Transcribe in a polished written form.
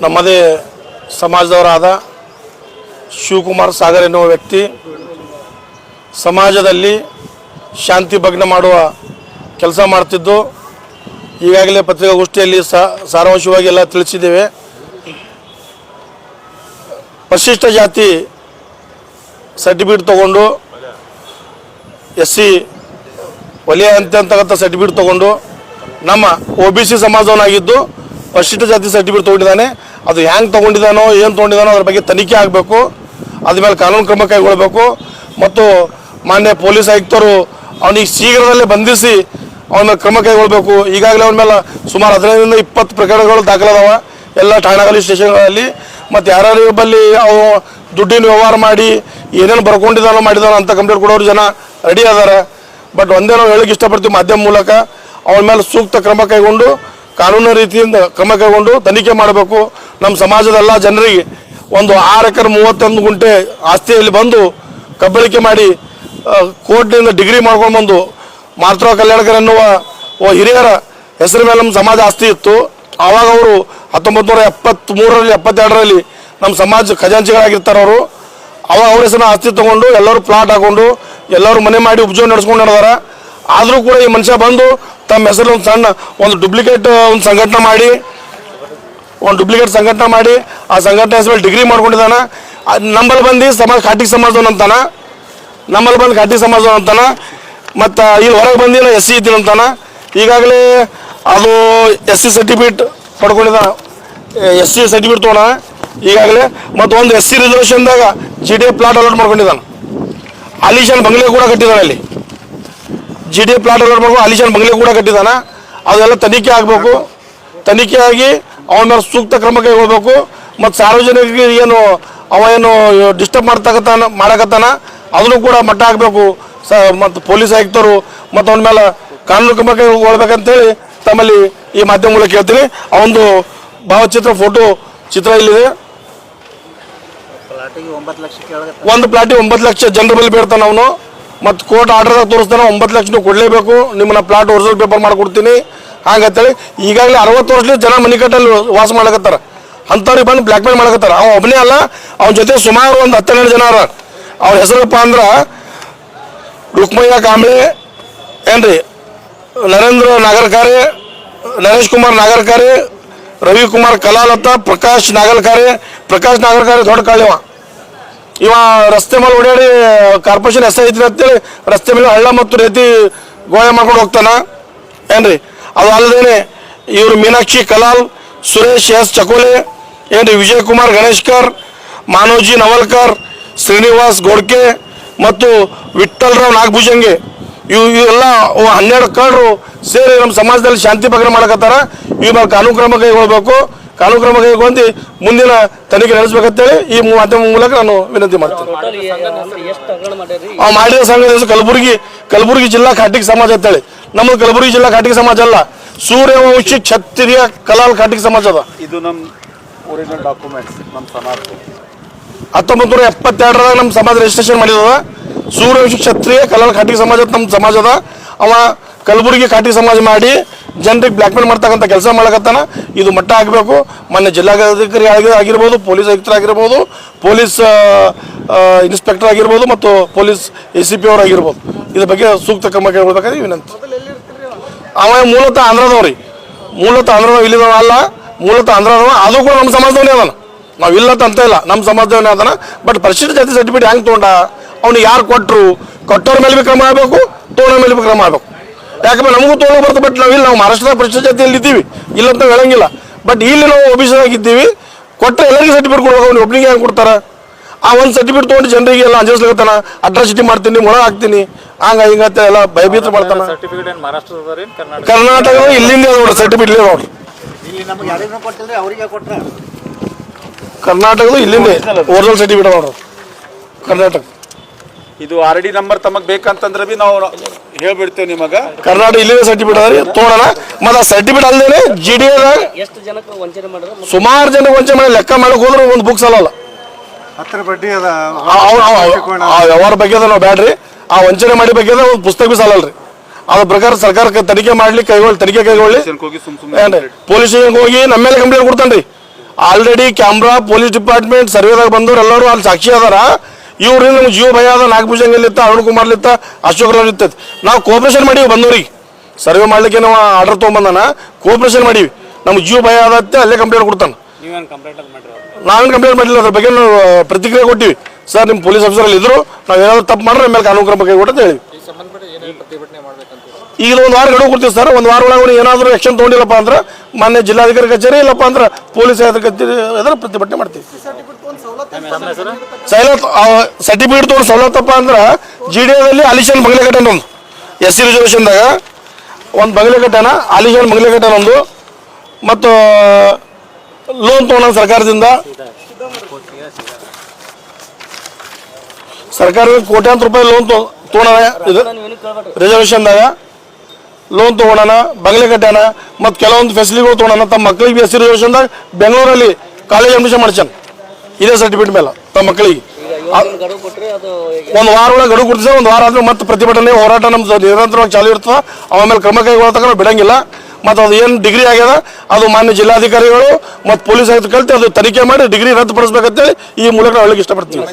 ನಮ್ಮದೇ ಸಮಾಜದವರಾದ ಶಿವಕುಮಾರ್ ಸಾಗರ್ ಎನ್ನುವ ವ್ಯಕ್ತಿ ಸಮಾಜದಲ್ಲಿ ಶಾಂತಿ ಭಗ್ನ ಮಾಡುವ ಕೆಲಸ ಮಾಡ್ತಿದ್ದು ಈಗಾಗಲೇ ಪತ್ರಿಕಾಗೋಷ್ಠಿಯಲ್ಲಿ ಸಾರಾಂಶವಾಗಿ ಎಲ್ಲ ತಿಳಿಸಿದ್ದೇವೆ. ಪರಿಶಿಷ್ಟ ಜಾತಿ ಸರ್ಟಿಫಿಕೇಟ್ ತಗೊಂಡು SC ವಲಯ ಅಂತಕ್ಕಂಥ ಸರ್ಟಿಫಿಕೇಟ್ ತಗೊಂಡು ನಮ್ಮ OBC ಸಮಾಜವನ್ನಾಗಿದ್ದು ಪರಿಶಿಷ್ಟ ಜಾತಿ ಸರ್ಟಿಫಿಕೇಟ್ ತೊಗೊಂಡಿದ್ದಾನೆ. ಅದು ಹ್ಯಾಂಗೆ ತೊಗೊಂಡಿದ್ದಾನೋ ಏನು ತೊಗೊಂಡಿದ್ದಾನೋ ಅದ್ರ ಬಗ್ಗೆ ತನಿಖೆ ಆಗಬೇಕು. ಅದ್ರ ಮೇಲೆ ಕಾನೂನು ಕ್ರಮ ಕೈಗೊಳ್ಳಬೇಕು ಮತ್ತು ಮಾನ್ಯ ಪೊಲೀಸ್ ಆಯುಕ್ತರು ಅವನಿಗೆ ಶೀಘ್ರದಲ್ಲೇ ಬಂಧಿಸಿ ಅವನ ಮೇಲೆ ಕ್ರಮ ಕೈಗೊಳ್ಳಬೇಕು. ಈಗಾಗಲೇ ಅವನ ಮೇಲೆ ಸುಮಾರು 15ರಿಂದ 20 ಪ್ರಕರಣಗಳು ದಾಖಲಾದವ ಎಲ್ಲ ಠಾಣೆಗಳಲ್ಲಿ ಸ್ಟೇಷನ್ಗಳಲ್ಲಿ. ಮತ್ತು ಯಾರ್ಯಾರ ಬಲ್ಲಿ ಅವು ದುಡ್ಡಿನ ವ್ಯವಹಾರ ಮಾಡಿ ಏನೇನು ಬರ್ಕೊಂಡಿದ್ದಾನೋ ಮಾಡಿದಾನೋ ಅಂತ ಕಂಪ್ಲೇಂಟ್ ಕೊಡೋರು ಜನ ರೆಡಿ ಅದಾರ. ಬಟ್ ಒಂದೇ ನಾವು ಹೇಳಕ್ಕೆ ಇಷ್ಟಪಡ್ತೀವಿ, ಮಾಧ್ಯಮ ಮೂಲಕ ಅವನ ಮೇಲೆ ಸೂಕ್ತ ಕ್ರಮ ಕೈಗೊಂಡು ಕಾನೂನು ರೀತಿಯಿಂದ ಕ್ರಮ ಕೈಗೊಂಡು ತನಿಖೆ ಮಾಡಬೇಕು. ನಮ್ಮ ಸಮಾಜದ ಎಲ್ಲ ಜನರಿಗೆ ಒಂದು 6 ಎಕರೆ 31 ಗುಂಟೆ ಆಸ್ತಿಯಲ್ಲಿ ಬಂದು ಕಬ್ಬಳಿಕೆ ಮಾಡಿ ಕೋರ್ಟ್ನಿಂದ ಡಿಗ್ರಿ ಮಾಡ್ಕೊಂಡು ಬಂದು ಮಾತೃ ಕಲ್ಯಾಣಕರ್ ಎನ್ನುವ ಹಿರಿಯರ ಹೆಸರು ಮೇಲೆ ನಮ್ಮ ಸಮಾಜ ಆಸ್ತಿ ಇತ್ತು. ಆವಾಗ ಅವರು 1973ರಲ್ಲಿ 72ರಲ್ಲಿ ನಮ್ಮ ಸಮಾಜ ಖಜಾಂಚಿಗಳಾಗಿರ್ತಾರೆ ಅವರು. ಅವಾಗ ಅವ್ರ ಹೆಸರನ್ನ ಆಸ್ತಿ ತೊಗೊಂಡು ಎಲ್ಲರೂ ಪ್ಲಾಟ್ ಹಾಕೊಂಡು ಎಲ್ಲರೂ ಮನೆ ಮಾಡಿ ಉಪಜೀವನ ನಡೆಸ್ಕೊಂಡು ನಡೆದಾರ. ಆದರೂ ಕೂಡ ಈ ಮನುಷ್ಯ ಬಂದು ತಮ್ಮ ಹೆಸರು ಒಂದು ಸಣ್ಣ ಒಂದು ಡುಪ್ಲಿಕೇಟ್ ಒಂದು ಸಂಘಟನೆ ಮಾಡಿ ಆ ಸಂಘಟನೆ ಹೆಸರಲ್ಲಿ ಡಿಗ್ರಿ ಮಾಡ್ಕೊಂಡಿದ್ದಾನೆ. ನಮ್ಮಲ್ಲಿ ಬಂದು ಖಾಟಿ ಸಮಾಜದವನು ಅಂತಾನೆ, ಮತ್ತು ಇಲ್ಲಿ ಹೊರಗೆ ಬಂದಿಲ್ಲ SC ಇದ್ದೀನಿ ಅಂತಾನೆ. ಈಗಾಗಲೇ ಅದು SC ಸರ್ಟಿಫಿಕೇಟ್ ಪಡ್ಕೊಂಡಿದ್ದಾನೆ, SC ಸರ್ಟಿಫಿಕೇಟ್ ತೊಗೊಂಡ ಈಗಾಗಲೇ. ಮತ್ತು ಒಂದು SC ರಿಸರ್ವೇಷನ್ದಾಗ GDA ಪ್ಲಾಟ್ ಅಲಾಟ್ ಮಾಡ್ಕೊಂಡಿದ್ದಾನೆ. ಆಲಿಶಾನ್ ಬಂಗ್ಲೆ ಕೂಡ ಕಟ್ಟಿದ್ದಾನೆ. ಅಲ್ಲಿ GDA ಪ್ಲಾಟ್ ಅಲಾಟ್ ಮಾಡ್ಕೊಂಡು ಆಲಿಶಾನ್ ಬಂಗ್ಲೆ ಕೂಡ ಕಟ್ಟಿದ್ದಾನೆ. ಅದೆಲ್ಲ ತನಿಖೆ ಆಗಬೇಕು. ತನಿಖೆ ಆಗಿ ಅವನ ಮೇಲೆ ಸೂಕ್ತ ಕ್ರಮ ಕೈಗೊಳ್ಬೇಕು. ಮತ್ತು ಸಾರ್ವಜನಿಕರಿಗೆ ಏನು ಡಿಸ್ಟರ್ಬ್ ಮಾಡಕತ್ತಾನ ಅದನ್ನು ಕೂಡ ಮಟ್ಟ ಹಾಕಬೇಕು. ಮತ್ತು ಪೊಲೀಸ್ ಆಯುಕ್ತರು ಮತ್ತು ಅವನ ಮೇಲೆ ಕಾನೂನು ಕ್ರಮ ಕೈಗೊಳ್ಬೇಕಂತೇಳಿ ತಮ್ಮಲ್ಲಿ ಈ ಮಾಧ್ಯಮ ಮೂಲಕ ಕೇಳ್ತೀನಿ. ಅವನದು ಭಾವಚಿತ್ರ ಫೋಟೋ ಚಿತ್ರ ಇಲ್ಲಿದೆ. ಒಂದು ಪ್ಲಾಟಿಗೆ 9 ಲಕ್ಷ ಜನರ ಬಳಿ ಬೇಡ್ತಾನೆ ಅವನು. ಮತ್ತು ಕೋರ್ಟ್ ಆರ್ಡರ್ದಾಗ ತೋರಿಸ್ತಾನೆ 9 ಲಕ್ಷ ನೀವು ಕೊಡಲೇಬೇಕು, ನಿಮ್ಮನ್ನ ಪ್ಲಾಟ್ ಒರಿಜಿನಲ್ ಪೇಪರ್ ಮಾಡಿಕೊಡ್ತೀನಿ ಹಾಗಂತೇಳಿ. ಈಗಾಗಲೇ 60 ವರ್ಷದ ಜನ ಮನಿಕಟ್ಟಲ್ಲಿ ವಾಸ ಮಾಡಕತ್ತಾರ. ಅಂಥವ್ರಿಗೆ ಬಂದು ಬ್ಲ್ಯಾಕ್ ಮೇಲ್ ಮಾಡಕತ್ತಾರ. ಅವ ಒಬ್ಬನೇ ಅಲ್ಲ, ಅವನ ಜೊತೆ ಸುಮಾರು ಒಂದು 12 ಜನ ಅರ. ಅವ್ರ ಹೆಸರಪ್ಪ ಅಂದ್ರೆ ರುಕ್ಮಯ್ಯ ಕಾಂಬ್ಳೆ ಏನ್ರಿ, ನರೇಂದ್ರ ನಾಗರ್ಕಾರೆ, ನರೇಶ್ ಕುಮಾರ್ ನಾಗರ್ಕಾರೆ, ರವಿಕುಮಾರ್ ಕಲಾಲತ್ತ, ಪ್ರಕಾಶ್ ನಾಗರ್ಕಾರೆ ದೊಡ್ಡ ಕಾಳಿವ. ಇವ ರಸ್ತೆ ಮೇಲೆ ಓಡಾಡಿ ಕಾರ್ಪೊರೇಷನ್ SI ಐತ್ರಿ ಅಂತೇಳಿ ರಸ್ತೆ ಮೇಲೆ ಹಳ್ಳ ಮತ್ತು ರೇತಿ ಗೋಳೆ ಮಾಡ್ಕೊಂಡು ಹೋಗ್ತಾನ ಏನ್ರಿ. ಅದು ಅಲ್ಲದೇನೆ ಇವರು ಮೀನಾಕ್ಷಿ ಕಲಾಲ್, ಸುರೇಶ್ S ಚಕೋಲೆ ಏನ್ರಿ, ವಿಜಯ್ ಕುಮಾರ್ ಗಣೇಶ್ಕರ್, ಮಾನೋಜಿ ನವಲ್ಕರ್, ಶ್ರೀನಿವಾಸ್ ಗೋಡ್ಕೆ ಮತ್ತು ವಿಠ್ಠಲರಾವ್ ನಾಗಭೂಷಂಗೆ ಇವೆಲ್ಲ 12 ಕಳ್ಳರು ಸೇರಿ ನಮ್ಮ ಸಮಾಜದಲ್ಲಿ ಶಾಂತಿ ಭಗ್ನ ಮಾಡಕತ್ತಾರ. ಇವ್ರ ಮೇಲೆ ಕಾನೂನು ಕ್ರಮ ಕೈಗೊಳ್ಬೇಕು. ಕಾನೂನು ಕ್ರಮ ಕೈಗೊಂಡು ಮುಂದಿನ ತನಿಖೆ ನಡೆಸಬೇಕಂತೇಳಿ ಈ ಮಾಧ್ಯಮ ಮೂಲಕ ನಾನು ವಿನಂತಿ ಮಾಡ್ತೀನಿ. ಮಾಡಿದ ಸಂಘದ ಹೆಸರು ಕಲಬುರಗಿ ಜಿಲ್ಲಾ ಖಾಟಿಕ್ ಸಮಾಜ ಅಂತೇಳಿ. ನಮ್ಮದು ಕಲಬುರಗಿ ಜಿಲ್ಲಾ ಖಾಟಿಕ್ ಸಮಾಜ ಅಲ್ಲ, ಸೂರ್ಯವಂಶಿ ಕ್ಷತ್ರಿಯ ಕಲಾಲ್ ಖಾಟಿಕ್ ಸಮಾಜ ಅದ. ಇದು ನಮ್ಮ ಒರಿಜಿನಲ್ ಡಾಕ್ಯುಮೆಂಟ್ಸ್. ನಮ್ಮ ಸಮಾಜ 1972ರಾಗ ನಮ್ಮ ಸಮಾಜ ರಿಜಿಸ್ಟ್ರೇಷನ್ ಮಾಡಿದ. ಸೂರ್ಯವಂಶಿ ಕ್ಷತ್ರಿಯ ಕಲಾಲ್ ಖಾಟಿಕ್ ಸಮಾಜ ನಮ್ಮ ಸಮಾಜದ. ಅವ ಕಲಬುರಗಿ ಖಾಟಿ ಸಮಾಜ ಮಾಡಿ ಜನರಿಗೆ ಬ್ಲ್ಯಾಕ್ ಮೇಲ್ ಮಾಡ್ತಕ್ಕಂಥ ಕೆಲಸ ಮಾಡಕತ್ತಾನ. ಇದು ಮಟ್ಟ ಆಗಬೇಕು. ಮೊನ್ನೆ ಜಿಲ್ಲಾಧಿಕಾರಿ ಆಗಿರ್ಬೋದು, ಪೊಲೀಸ್ ಆಯುಕ್ತರಾಗಿರ್ಬೋದು, ಪೊಲೀಸ್ ಇನ್ಸ್ಪೆಕ್ಟರ್ ಆಗಿರ್ಬೋದು ಮತ್ತು ಪೊಲೀಸ್ ACP ಅವರಾಗಿರ್ಬೋದು, ಇದ್ರ ಬಗ್ಗೆ ಸೂಕ್ತ ಕ್ರಮ ಕೈಗೊಳ್ಬೇಕಾದ್ರೆ ವಿನಂತಿ. ಅವ ಮೂಲತಃ ಆಂಧ್ರದವ, ಇಲ್ಲಿದವ ಅಲ್ಲ, ಮೂಲತಃ ಆಂಧ್ರದವ. ಅದು ಕೂಡ ನಮ್ಮ ಸಮಾಜದವನೇ ಅದಾನ. ನಾವು ಇಲ್ಲತ್ತ ಅಂತ ಇಲ್ಲ, ನಮ್ಮ ಸಮಾಜದವನೇ ಅದಾನ. ಬಟ್ ಪರಿಶಿಷ್ಟ ಜಾತಿ ಸರ್ಟಿಫಿಕೇಟ್ ಹೆಂಗೆ ತೊಗೊಂಡ, ಅವ್ನಿಗೆ ಯಾರು ಕೊಟ್ಟವ್ರ ಮೇಲೆ ಭೀ ಕ್ರಮ ಆಗಬೇಕು, ತೊಗೊಳೋ ಮೇಲೆ ಭೀ ಕ್ರಮ ಆಗಬೇಕು. ಯಾಕಂದ್ರೆ ನಮಗೂ ತೊಗೊಳೋ ಬರ್ತದೆ. ಬಟ್ ನಾವು ಮಹಾರಾಷ್ಟ್ರದ ಪರಿಶಿಷ್ಟ ಜಾತಿಯಲ್ಲಿ ಇದ್ದೀವಿ, ಇಲ್ಲಂತ ಹೇಳಂಗಿಲ್ಲ. ಬಟ್ ಇಲ್ಲಿ ನಾವು OBC ಇದ್ದೀವಿ, ಕೊಟ್ಟರೆ ಎಲ್ಲರಿಗೂ ಸರ್ಟಿಫಿಕೇಟ್ ಕೊಡ್ಬೇಕು. ಅವ್ನು ಒಬ್ಬನಿಗೆ ಹೆಂಗೆ ಕೊಡ್ತಾರೆ? ಆ ಒಂದು ಸರ್ಟಿಫಿಕೇಟ್ ತೊಗೊಂಡು ಜನರಿಗೆ ಎಲ್ಲ ಅಂಜಿಸ್ಲಿಕತ್ತಾನ, ಅಟ್ರಾಸಿಟಿ ಮಾಡ್ತೀನಿ, ಒಳಗೆ ಹಾಕ್ತೀನಿ, ಹಿಂಗತ್ತೆ ಎಲ್ಲ ಭಯಭೀತ ಮಾಡ್ತಾನೆ. ಕರ್ನಾಟಕ ಇಲ್ಲಿಂದ ನೋಡ್ರಿ ಸರ್ಟಿಫಿಕೇಟ್ ಇಲ್ಲ ನೋಡ್ರಿ. ಕರ್ನಾಟಕದ ಇಲ್ಲಿಂದ ಒರಿಜಿನಲ್ ಸರ್ಟಿಫಿಕೇಟ್ ನೋಡ್ರಿ ಕರ್ನಾಟಕ. ಇದು RD ನಂಬರ್ ತಮಗೆ ಬೇಕಂತಂದ್ರೆ ಭೀ ನಾವು ಹೇಳ್ಬಿಡ್ತೇವೆ ನಿಮಗೆ. ಕರ್ನಾಟಕ ಇಲ್ಲಿಂದ ಸರ್ಟಿಫಿಕೇಟ್ ಅದ ತೋಡೋಣ. ಮತ್ತು ಆ ಸರ್ಟಿಫಿಕೇಟ್ ಅಲ್ಲದೆ GDAದಾಗ ಸುಮಾರು ಜನ ವಂಚನೆ ಮಾಡಿ ಲೆಕ್ಕ ಮಾಡಕ್ಕೆ ಹೋದ್ರೆ ಒಂದು ಬುಕ್ಸ್ ಅಲ್ಲಲ್ಲ. ಅವ್ರ ಬಗ್ಗೆ ನಾವು ಬ್ಯಾಡ್ರಿ. ಆ ವಂಚನೆ ಮಾಡಿ ಬಗ್ಗೆ ಒಂದು ಪುಸ್ತಕ ಭೀ ಸಾಲಲ್ರಿ. ಅದ್ರ ಪ್ರಕಾರ ಸರ್ಕಾರ ತನಿಖೆ ಕೈಗೊಳ್ಳಿ. ಪೊಲೀಸ್ ಸ್ಟೇಷನ್ಗೆ ಹೋಗಿ ನಮ್ಮ ಮೇಲೆ ಕಂಪ್ಲೇಂಟ್ ಕೊಡ್ತಾನ್ರಿ. ಆಲ್ರೆಡಿ ಕ್ಯಾಮ್ರಾ ಪೊಲೀಸ್ ಡಿಪಾರ್ಟ್ಮೆಂಟ್ ಸರ್ವೇದಾಗ ಬಂದವ್ರು ಎಲ್ಲರೂ ಅಲ್ಲಿ ಸಾಕ್ಷಿ ಅದಾರ. ಇವ್ರಿಂದ ನಮ್ಗೆ ಜೀವ ಭಯ ಅದ. ನಾಗಭೂಷಂಗಲ್ಲಿತ್ತ, ಅರುಣ್ ಕುಮಾರ್ಲಿತ್ತ, ಅಶೋಕ್ ರಾವ್ ಇರ್ತೈತಿ. ನಾವು ಕೋಆಪರೇಷನ್ ಮಾಡೀವಿ ಬಂದವ್ರಿಗೆ. ಸರ್ವೆ ಮಾಡ್ಲಿಕ್ಕೆ ನಾವು ಆರ್ಡರ್ ತೊಗೊಂಬಂದಾನ, ಕೋಆಪರೇಷನ್ ಮಾಡೀವಿ. ನಮ್ಗೆ ಜೀವ ಭಯ ಆದತ್ತೆ, ಅಲ್ಲೇ ಕಂಪ್ಲೇಂಟ್ ಕೊಡ್ತಾನೆ. ನಾವೇನು ಕಂಪ್ಲೇಂಟ್ ಮಾಡಿಲ್ಲ, ಅದ್ರ ಬಗ್ಗೆ ನಾವು ಪ್ರತಿಕ್ರಿಯೆ ಕೊಟ್ಟಿವಿ. ಸರ್ ನಿಮ್ಮ ಪೊಲೀಸ್ ಆಫೀಸರಲ್ಲಿ ಇದ್ರು, ನಾವು ಏನಾದ್ರು ತಪ್ಪು ಮಾಡ್ರೆ ಮೇಲೆ ಕಾನೂನು ಕ್ರಮ ಕೈಗೊಟ್ಟು ಅಂತ ಹೇಳಿವಿ. ಈಗ ಒಂದು ವಾರ ಗಡುವು ಕೊಡ್ತೀವಿ ಸರ್. ಒಂದು ವಾರ ಒಳಗೆ ಏನಾದರೂ ಆಕ್ಷನ್ ತೊಗೊಂಡಿಲ್ಲಪ್ಪ ಅಂದ್ರೆ ಮಾನ್ಯ ಜಿಲ್ಲಾಧಿಕಾರಿ ಕಚೇರಿ, ಇಲ್ಲಪ್ಪ ಅಂದ್ರೆ ಪೊಲೀಸ್ ಕಚೇರಿ ಎದುರು ಪ್ರತಿಭಟನೆ ಮಾಡ್ತೀವಿ. ಸರ್ಟಿಫಿಕೇಟ್ ತೊಗೊಂಡು ಸವಲತ್ತಪ್ಪ ಅಂದ್ರೆ GDAದಲ್ಲಿ ಅಲಿಶಾನ್ ಬಂಗ್ಲೆ ಕಟ್ಟಣ ಒಂದು SC ರಿಸರ್ವೇಷನ್ದಾಗ ಒಂದು ಬಂಗ್ಲೆ ಕಟ್ಟಣ, ಅಲಿಶಾನ್ ಬಂಗ್ಲೆ ಕಟ್ಟಣ ಒಂದು, ಮತ್ತು ಲೋನ್ ತೊಗೊಂಡ ಸರ್ಕಾರದಿಂದ. ಸರ್ಕಾರದಿಂದ ಕೋಟ್ಯಾಂತರ ರೂಪಾಯಿ ಲೋನ್ ತೊಗೊಳ ಇದು ರಿಸರ್ವೇಷನ್ದಾಗ ಲೋನ್ ತೊಗೊಳೋಣ, ಬಂಗ್ಲೆ ಕಟ್ಟಾನ, ಮತ್ತು ಕೆಲವೊಂದು ಫೆಸಿಲಿಟಿಗಳು ತೊಗೊಳೋಣ. ತಮ್ಮ ಮಕ್ಕಳಿಗೆ SC ರಿಸರ್ವೇಷನ್ದಾಗ ಬೆಂಗಳೂರಲ್ಲಿ ಕಾಲೇಜ್ ಅಡ್ಮಿಷನ್ ಮಾಡ್ಸ್ಯಾನ ಇದೇ ಸರ್ಟಿಫಿಕೇಟ್ ಮೇಲೆ ತಮ್ಮ ಮಕ್ಕಳಿಗೆ. ಒಂದು ವಾರ ಒಳಗೆ ಗಡುವು ಕೊಡ್ತೀವಿ. ಒಂದು ವಾರ ಆದ್ರೂ ಮತ್ತೆ ಪ್ರತಿಭಟನೆ ಹೋರಾಟ ನಮ್ದು ನಿರಂತರವಾಗಿ ಚಾಲು ಇರ್ತದೆ. ಆಮೇಲೆ ಕ್ರಮ ಕೈಗೊಳ್ಳತಕ್ಕ ನಾವು ಬಿಡಂಗಿಲ್ಲ. ಮತ್ತು ಅದು ಏನು ಡಿಗ್ರಿ ಆಗ್ಯದ ಅದು ಮಾನ್ಯ ಜಿಲ್ಲಾಧಿಕಾರಿಗಳು ಮತ್ತು ಪೊಲೀಸ್ ಆಯುಕ್ತರು ಕಲಿತು ಅದು ತನಿಖೆ ಮಾಡಿ ಡಿಗ್ರಿ ರದ್ದುಪಡಿಸ್ಬೇಕಂತೇಳಿ ಈ ಮೂಲಕ ಹೇಳಲಿಕ್ಕೆ ಇಷ್ಟಪಡ್ತೀವಿ.